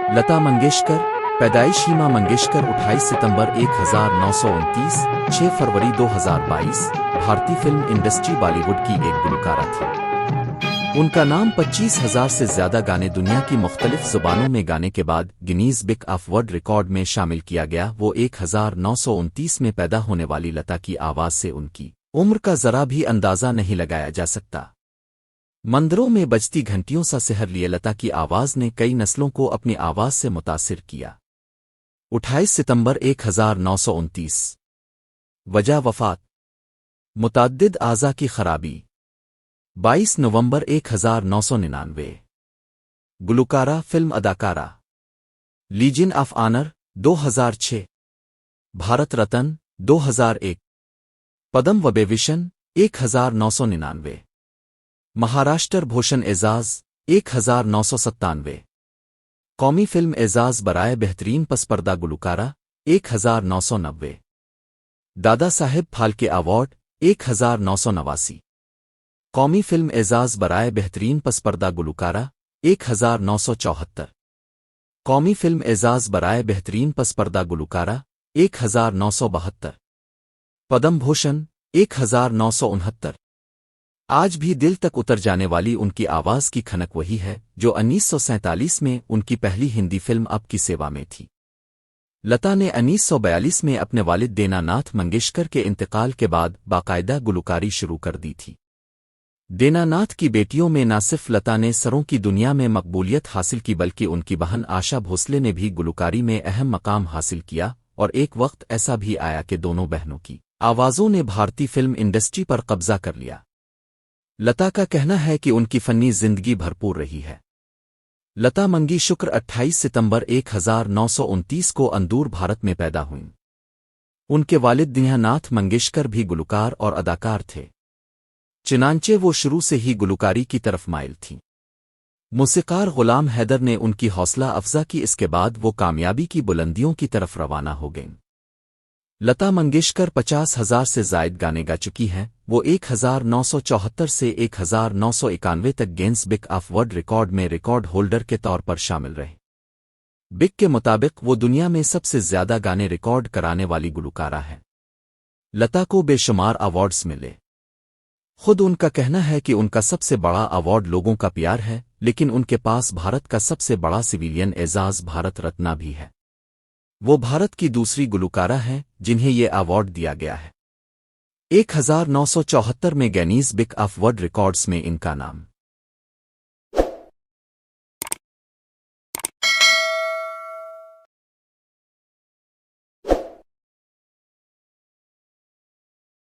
लता मंगेशकर, पैदाइश हीमा मंगेशकर 28 सितंबर 1929, 6 फरवरी 2022, भारतीय film industry Bollywood की एक गुलकारा थी। उनका नाम 25,000 से ज्यादा गाने दुनिया की मुख्तलिफ जुबानों में गाने के बाद Guinness book of world record में शामिल किया गया। वो 1929 में पैदा होने वाली लता की आवाज से उनकी उम्र का जरा भी अंदाजा नहीं लगाया जा सकता। मंदिरों में बजती घंटियों सा सहर लिए लता की आवाज ने कई नस्लों को अपनी आवाज से मुतासिर किया। 28 सितंबर 1929, वजह वफात, मुतअद्दिद आज़ा की खराबी। 22 नवंबर 1999, गुलकारा, फिल्म अदाकारा। Legion of honour 2006, Bharat Ratna 2001, Padma Vibhushan 1999, Maharashtra Bhushan Ejaz 1997, कौमी फिल्म एजाज बराए बेहतरीन पसपर्दा गुलकारा 1990, दादा साहेब फाल्के अवार्ड 1989, कौमी फिल्म एजाज बराए बेहतरीन पसपर्दा गुलकारा 1974, कौमी फिल्म एजाज बराए बेहतरीन पसपर्दा गुलकारा 1972, पद्म भूषण 1969। आज भी दिल तक उतर जाने वाली उनकी आवाज की खनक वही है जो 1947 में उनकी पहली हिंदी फिल्म अब की सेवा में थी। लता ने 1942 में अपने वालिद दीनानाथ मंगेशकर के इंतकाल के बाद बाकायदा गुलकारी शुरू कर दी थी। दीनानाथ की बेटियों में न सिर्फ लता ने सरों की दुनिया में मकबूलियत हासिल की बल्कि उनकी बहन आशा भोसले ने भी गुलकारी में अहम मकाम हासिल किया, और एक वक्त ऐसा भी आया कि दोनों बहनों की आवाज़ों ने भारतीय फिल्म इंडस्ट्री पर कब्जा कर लिया। लता का कहना है कि उनकी फन्नी जिंदगी भरपूर रही है। लता मंगेशकर 28 सितंबर 1929 को अंदूर, भारत में पैदा हुईं। उनके वालिद दीनानाथ मंगेशकर भी गुलकार और अदाकार थे, चनांचे वो शुरू से ही गुलकारी की तरफ माइल थीं। मूसीकार गुलाम हैदर ने उनकी हौसला अफजा की, इसके बाद वो कामयाबी की बुलंदियों की तरफ रवाना हो गईं। लता मंगेशकर 50,000 से जायद गाने गा चुकी हैं। वो 1974 से 1991 तक Guinness book of world record में रिकॉर्ड होल्डर के तौर पर शामिल रहे। बिक के मुताबिक वो दुनिया में सबसे ज्यादा गाने रिकॉर्ड कराने वाली गुलकारा है। लता को बेशुमार अवार्ड्स मिले। खुद उनका कहना है कि उनका सबसे बड़ा अवार्ड लोगों का प्यार है, लेकिन उनके पास भारत का सबसे बड़ा सिविलियन एजाज भारत रत्ना भी है। वो भारत की दूसरी गुलकारा हैं जिन्हें ये अवार्ड दिया गया है। 1974 में Guinness book of world records में इनका नाम